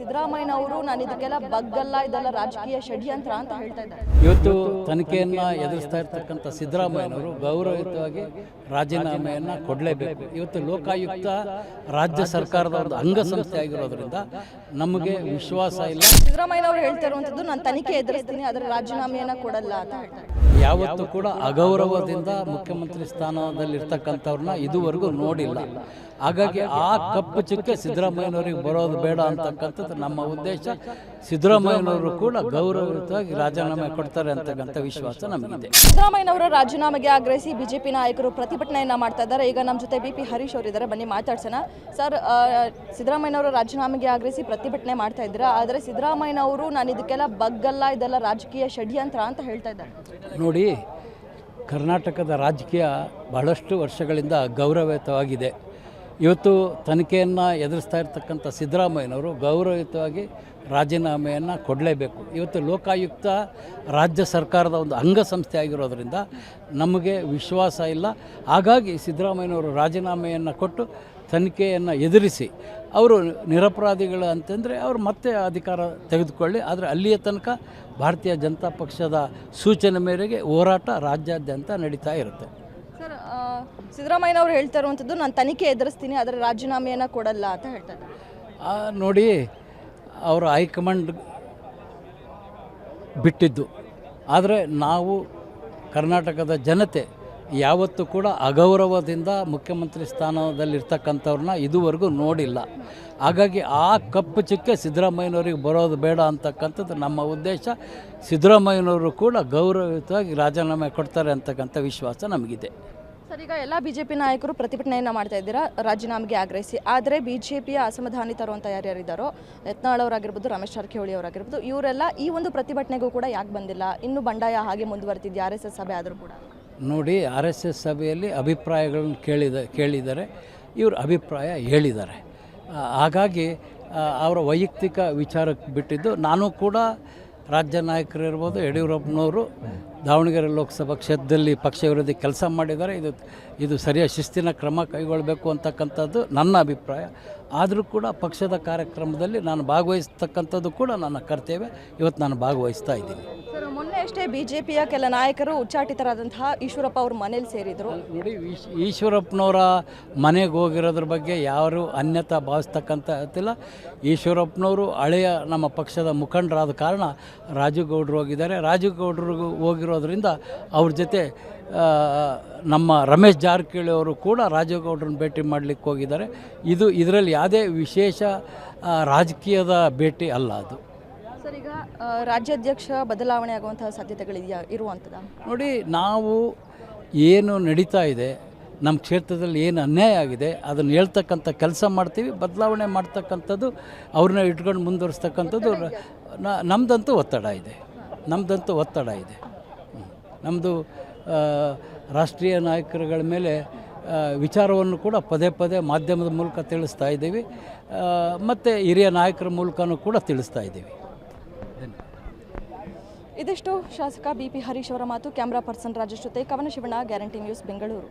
ಸಿದ್ದರಾಮಯ್ಯನವರು ನಾನು ಇದಕ್ಕೆಲ್ಲ ಬಗ್ಗಲ್ಲ, ಇದೆಲ್ಲ ರಾಜಕೀಯ ಷಡ್ಯಂತ್ರ ಅಂತ ಹೇಳ್ತಾ ಇದ್ದಾರೆ. ಇವತ್ತು ತನಿಖೆಯನ್ನು ಎದುರಿಸ್ತಾ ಇರ್ತಕ್ಕಂಥ ಸಿದ್ದರಾಮಯ್ಯನವರು ಗೌರವಯುತವಾಗಿ ರಾಜೀನಾಮೆಯನ್ನು ಕೊಡಲೇಬೇಕು. ಇವತ್ತು ಲೋಕಾಯುಕ್ತ ರಾಜ್ಯ ಸರ್ಕಾರದ ಒಂದು ಅಂಗಸಂಸ್ಥೆ ಆಗಿರೋದ್ರಿಂದ ನಮಗೆ ವಿಶ್ವಾಸ ಇಲ್ಲ. ಸಿದ್ದರಾಮಯ್ಯನವರು ಹೇಳ್ತಾ ಇರುವಂಥದ್ದು ನಾನು ತನಿಖೆ ಎದುರಿಸ್ತೀನಿ, ಅದರ ರಾಜೀನಾಮೆಯನ್ನು ಕೊಡಲ್ಲ ಅಂತ ಹೇಳ್ತಾರೆ. ಯಾವತ್ತೂ ಕೂಡ ಅಗೌರವದಿಂದ ಮುಖ್ಯಮಂತ್ರಿ ಸ್ಥಾನದಲ್ಲಿರ್ತಕ್ಕಂಥವ್ರನ್ನ ಇದುವರೆಗೂ ನೋಡಿಲ್ಲ. ಹಾಗಾಗಿ ಆ ಕಪ್ಪು ಚುಕ್ಕೆ ಸಿದ್ದರಾಮಯ್ಯನವರಿಗೆ ಬರೋದು ಬೇಡ ಅಂತಕ್ಕಂಥದ್ದು ನಮ್ಮ ಉದ್ದೇಶ. ಸಿದ್ದರಾಮಯ್ಯನವರು ಕೂಡ ಗೌರವಯುತವಾಗಿ ರಾಜೀನಾಮೆ ಕೊಡ್ತಾರೆ ಅಂತಕ್ಕಂಥ ವಿಶ್ವಾಸ ನಮಗಿದೆ. ಸಿದ್ದರಾಮಯ್ಯನವರ ರಾಜೀನಾಮೆಗೆ ಆಗ್ರಹಿಸಿ ಬಿಜೆಪಿ ನಾಯಕರು ಪ್ರತಿಭಟನೆಯನ್ನ ಮಾಡ್ತಾ ಇದ್ದಾರೆ. ಈಗ ನಮ್ಮ ಜೊತೆ BP ಹರೀಶ್ ಅವರು ಇದ್ದಾರೆ, ಬನ್ನಿ ಮಾತಾಡ್ಸೋಣ. ಸರ್, ಸಿದ್ದರಾಮಯ್ಯನವರ ರಾಜೀನಾಮೆಗೆ ಆಗ್ರಹಿಸಿ ಪ್ರತಿಭಟನೆ ಮಾಡ್ತಾ ಇದ್ದೀರಾ, ಆದರೆ ಸಿದ್ದರಾಮಯ್ಯನವರು ನಾನು ಇದಕ್ಕೆಲ್ಲ ಬಗ್ಗಲ್ಲ, ಇದೆಲ್ಲ ರಾಜಕೀಯ ಷಡ್ಯಂತ್ರ ಅಂತ ಹೇಳ್ತಾ ಇದ್ದಾರೆ. ನೋಡಿ, ಕರ್ನಾಟಕದ ರಾಜಕೀಯ ಬಹಳಷ್ಟು ವರ್ಷಗಳಿಂದ ಗೌರವಯುತವಾಗಿದೆ. ಇವತ್ತು ತನಿಖೆಯನ್ನು ಎದುರಿಸ್ತಾ ಇರ್ತಕ್ಕಂಥ ಸಿದ್ದರಾಮಯ್ಯನವರು ಗೌರವಯುತವಾಗಿ ರಾಜೀನಾಮೆಯನ್ನು ಕೊಡಲೇಬೇಕು. ಇವತ್ತು ಲೋಕಾಯುಕ್ತ ರಾಜ್ಯ ಸರ್ಕಾರದ ಒಂದು ಅಂಗಸಂಸ್ಥೆ ಆಗಿರೋದ್ರಿಂದ ನಮಗೆ ವಿಶ್ವಾಸ ಇಲ್ಲ. ಹಾಗಾಗಿ ಸಿದ್ದರಾಮಯ್ಯನವರು ರಾಜೀನಾಮೆಯನ್ನು ಕೊಟ್ಟು ತನಿಖೆಯನ್ನು ಎದುರಿಸಿ ಅವರು ನಿರಪರಾಧಿಗಳು ಅಂತಂದರೆ ಅವರು ಮತ್ತೆ ಅಧಿಕಾರ ತೆಗೆದುಕೊಳ್ಳಿ. ಆದರೆ ಅಲ್ಲಿಯ ತನಕ ಭಾರತೀಯ ಜನತಾ ಪಕ್ಷದ ಸೂಚನೆ ಮೇರೆಗೆ ಹೋರಾಟ ರಾಜ್ಯಾದ್ಯಂತ ನಡೀತಾ ಇರುತ್ತೆ. ಸರ್, ಸಿದ್ದರಾಮಯ್ಯನವರು ಹೇಳ್ತಾ ಇರುವಂಥದ್ದು ನಾನು ತನಿಖೆ ಎದುರಿಸ್ತೀನಿ, ಅದರ ರಾಜೀನಾಮೆಯನ್ನು ಕೊಡಲ್ಲ ಅಂತ ಹೇಳ್ತಾ ಇದ್ದಾರೆ. ನೋಡಿ, ಅವರು ಹೈಕಮಾಂಡ್ ಬಿಟ್ಟಿದ್ದು. ಆದರೆ ನಾವು ಕರ್ನಾಟಕದ ಜನತೆ ಯಾವತ್ತೂ ಕೂಡ ಅಗೌರವದಿಂದ ಮುಖ್ಯಮಂತ್ರಿ ಸ್ಥಾನದಲ್ಲಿರ್ತಕ್ಕಂಥವ್ರನ್ನ ಇದುವರೆಗೂ ನೋಡಿಲ್ಲ. ಹಾಗಾಗಿ ಆ ಕಪ್ಪು ಚುಕ್ಕೆ ಸಿದ್ದರಾಮಯ್ಯನವರಿಗೆ ಬರೋದು ಬೇಡ ಅಂತಕ್ಕಂಥದ್ದು ನಮ್ಮ ಉದ್ದೇಶ. ಸಿದ್ದರಾಮಯ್ಯನವರು ಕೂಡ ಗೌರವಯುತವಾಗಿ ರಾಜೀನಾಮೆ ಕೊಡ್ತಾರೆ ಅಂತಕ್ಕಂಥ ವಿಶ್ವಾಸ ನಮಗಿದೆ. ಸರ್, ಈಗ ಎಲ್ಲ ಬಿಜೆಪಿ ನಾಯಕರು ಪ್ರತಿಭಟನೆಯನ್ನು ಮಾಡ್ತಾ ಇದ್ದೀರಾ ರಾಜೀನಾಮೆಗೆ ಆಗ್ರಹಿಸಿ. ಆದರೆ ಬಿಜೆಪಿಯ ಅಸಮಾಧಾನಿತರು ಅಂತ ಯಾರ್ಯಾರಿದ್ದಾರೋ, ಯತ್ನಾಳ್ ಅವರಾಗಿರ್ಬೋದು, ರಮೇಶ್ ಜಾರಕಿಹೊಳಿ ಅವರಾಗಿರ್ಬೋದು, ಇವರೆಲ್ಲ ಈ ಒಂದು ಪ್ರತಿಭಟನೆಗೂ ಕೂಡ ಯಾಕೆ ಬಂದಿಲ್ಲ? ಇನ್ನೂ ಬಂಡಾಯ ಹಾಗೆ ಮುಂದುವರೆದಿದೆ RSS ಸಭೆ ಆದರೂ ಕೂಡ. ನೋಡಿ, RSS ಸಭೆಯಲ್ಲಿ ಅಭಿಪ್ರಾಯಗಳನ್ನು ಕೇಳಿದ್ದಾರೆ, ಇವರು ಅಭಿಪ್ರಾಯ ಹೇಳಿದ್ದಾರೆ. ಹಾಗಾಗಿ ಅವರ ವೈಯಕ್ತಿಕ ವಿಚಾರಕ್ಕೆ ಬಿಟ್ಟಿದ್ದು. ನಾನು ಕೂಡ ರಾಜ್ಯ ನಾಯಕರು ಇರ್ಬೋದು, ಯಡಿಯೂರಪ್ಪನವರು ದಾವಣಗೆರೆ ಲೋಕಸಭಾ ಕ್ಷೇತ್ರದಲ್ಲಿ ಪಕ್ಷ ವಿರೋಧಿ ಕೆಲಸ ಮಾಡಿದ್ದಾರೆ. ಇದು ಸರಿಯಾದ ಶಿಸ್ತಿನ ಕ್ರಮ ಕೈಗೊಳ್ಳಬೇಕು ಅಂತಕ್ಕಂಥದ್ದು ನನ್ನ ಅಭಿಪ್ರಾಯ. ಆದರೂ ಕೂಡ ಪಕ್ಷದ ಕಾರ್ಯಕ್ರಮದಲ್ಲಿ ನಾನು ಭಾಗವಹಿಸ್ತಕ್ಕಂಥದ್ದು ಕೂಡ ನನ್ನ ಕರ್ತವ್ಯ. ಇವತ್ತು ನಾನು ಭಾಗವಹಿಸ್ತಾ ಇದ್ದೀನಿ. ಸರ್, ಮೊನ್ನೆ ಅಷ್ಟೇ ಬಿಜೆಪಿಯ ಕೆಲ ನಾಯಕರು ಉಚ್ಚಾಟಿತರಾದಂತಹ ಈಶ್ವರಪ್ಪ ಅವರು ಮನೇಲಿ ಸೇರಿದರು. ನೋಡಿ, ಈಶ್ವರಪ್ಪನವರ ಮನೆಗೆ ಹೋಗಿರೋದ್ರ ಬಗ್ಗೆ ಯಾರು ಅನ್ಯತಾ ಭಾವಿಸ್ತಕ್ಕಂಥದ್ದಿಲ್ಲ. ಈಶ್ವರಪ್ಪನವರು ಹಳೆಯ ನಮ್ಮ ಪಕ್ಷದ ಮುಖಂಡರಾದ ಕಾರಣ ರಾಜುಗೌಡರು ಹೋಗಿದ್ದಾರೆ. ರಾಜುಗೌಡರು ಹೋಗಿರೋದ್ರಿಂದ ಅವ್ರ ಜೊತೆ ನಮ್ಮ ರಮೇಶ್ ಜಾರಕಿಹೊಳಿ ಅವರು ಕೂಡ ರಾಜುಗೌಡರನ್ನ ಭೇಟಿ ಮಾಡಲಿಕ್ಕೆ ಹೋಗಿದ್ದಾರೆ. ಇದರಲ್ಲಿ ಯಾವುದೇ ವಿಶೇಷ ರಾಜಕೀಯದ ಭೇಟಿ ಅಲ್ಲ ಅದು. ಸರ್, ಈಗ ರಾಜ್ಯಾಧ್ಯಕ್ಷ ಬದಲಾವಣೆ ಆಗುವಂತಹ ಸಾಧ್ಯತೆಗಳಿದೆಯಾ ಇರುವಂಥದ್ದು? ನೋಡಿ, ನಾವು ಏನು ನಡೀತಾ ಇದೆ, ನಮ್ಮ ಕ್ಷೇತ್ರದಲ್ಲಿ ಏನು ಅನ್ಯಾಯ ಆಗಿದೆ ಅದನ್ನು ಹೇಳ್ತಕ್ಕಂಥ ಕೆಲಸ ಮಾಡ್ತೀವಿ. ಬದಲಾವಣೆ ಮಾಡ್ತಕ್ಕಂಥದ್ದು, ಅವ್ರನ್ನ ಇಟ್ಕೊಂಡು ಮುಂದುವರಿಸ್ತಕ್ಕಂಥದ್ದು ನಮ್ಮದಂತೂ ಒತ್ತಡ ಇದೆ. ನಮ್ಮದು ರಾಷ್ಟ್ರೀಯ ನಾಯಕರುಗಳ ಮೇಲೆ ವಿಚಾರವನ್ನು ಕೂಡ ಪದೇ ಪದೇ ಮಾಧ್ಯಮದ ಮೂಲಕ ತಿಳಿಸ್ತಾ ಇದ್ದೀವಿ, ಮತ್ತು ಹಿರಿಯ ನಾಯಕರ ಮೂಲಕನೂ ಕೂಡ ತಿಳಿಸ್ತಾ ಇದ್ದೀವಿ. ಇದಿಷ್ಟು ಶಾಸಕ BP ಹರೀಶ್ ಅವರ ಮಾತು. ಕ್ಯಾಮ್ರಾ ಪರ್ಸನ್ ರಾಜೇಶ್ ಜೊತೆ ಕವನ Shivanna, guarantee news, Bengaluru.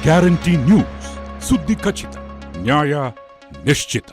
Guarantee news, ಸುದ್ದಿ ಖಚಿತ, ನ್ಯಾಯ ನಿಶ್ಚಿತ.